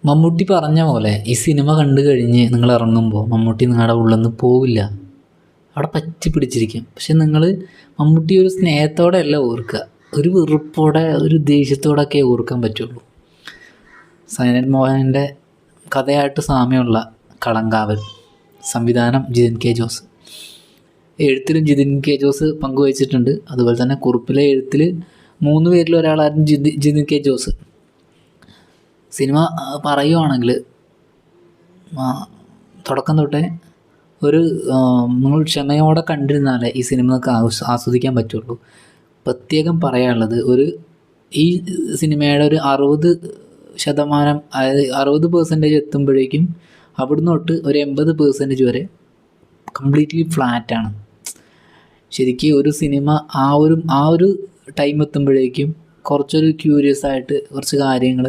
മമ്മൂട്ടി പറഞ്ഞ പോലെ ഈ സിനിമ കണ്ടു കഴിഞ്ഞ് നിങ്ങൾ ഇറങ്ങുമ്പോൾ മമ്മൂട്ടി നിങ്ങളുടെ ഉള്ളിൽ നിന്ന് പോവില്ല, അവിടെ പറ്റി പിടിച്ചിരിക്കും. പക്ഷെ നിങ്ങൾ മമ്മൂട്ടി ഒരു സ്നേഹത്തോടെ അല്ല ഓർക്കുക, ഒരു വെറുപ്പോടെ ഒരു ദേഷ്യത്തോടൊക്കെ ഓർക്കാൻ പറ്റുള്ളൂ. സൈലന്റ് മോഹൻ്റെ കഥയായിട്ട് സാമ്യമുള്ള കളങ്കാവൽ, സംവിധാനം ജിതിൻ കെ ജോസ്, എഴുത്തിലും ജിതിൻ കെ ജോസ് പങ്കുവച്ചിട്ടുണ്ട്. അതുപോലെ തന്നെ കുറിപ്പിലെ എഴുത്തിൽ 3 പേരിൽ ഒരാളായിരുന്നു ജിതിൻ കെ ജോസ്. സിനിമ പറയുവാണെങ്കിൽ തുടക്കം തൊട്ടേ ഒരു നിങ്ങൾ ക്ഷമയോടെ കണ്ടിരുന്നാലേ ഈ സിനിമ നമുക്ക് ആസ്വദിക്കാൻ പറ്റുള്ളൂ. പ്രത്യേകം പറയാനുള്ളത്, ഈ സിനിമയുടെ ഒരു 60%, അതായത് 60% എത്തുമ്പോഴേക്കും അവിടുന്ന് തൊട്ട് ഒരു 80% വരെ കംപ്ലീറ്റ്ലി ഫ്ലാറ്റാണ്. ശരിക്കും ഒരു സിനിമ ആ ഒരു ടൈം എത്തുമ്പോഴേക്കും കുറച്ചൊരു ക്യൂരിയസ് ആയിട്ട് കുറച്ച് കാര്യങ്ങൾ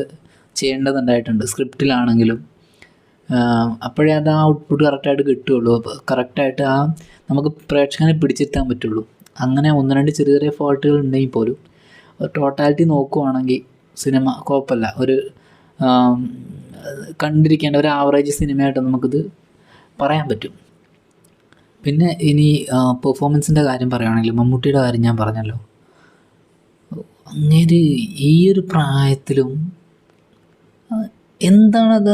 ചെയ്യേണ്ടതുണ്ടായിട്ടുണ്ട് സ്ക്രിപ്റ്റിലാണെങ്കിലും. അപ്പോഴേ അത് ആ ഔട്ട്പുട്ട് കറക്റ്റായിട്ട് കിട്ടുകയുള്ളൂ, കറക്റ്റായിട്ട് നമുക്ക് പ്രേക്ഷകനെ പിടിച്ചിരുത്താൻ പറ്റുള്ളൂ. അങ്ങനെ 1-2 ചെറിയ ചെറിയ ഫോൾട്ടുകൾ ഉണ്ടെങ്കിൽ പോലും ടോട്ടാലിറ്റി നോക്കുവാണെങ്കിൽ സിനിമ കുഴപ്പമില്ല, ഒരു കണ്ടിരിക്കേണ്ട ഒരു ആവറേജ് സിനിമയായിട്ട് നമുക്കിത് പറയാൻ പറ്റും. പിന്നെ ഇനി പെർഫോമൻസിൻ്റെ കാര്യം പറയുകയാണെങ്കിൽ മമ്മൂട്ടിയുടെ കാര്യം ഞാൻ പറഞ്ഞല്ലോ. അങ്ങേര് ഈ ഒരു പ്രായത്തിലും എന്താണത്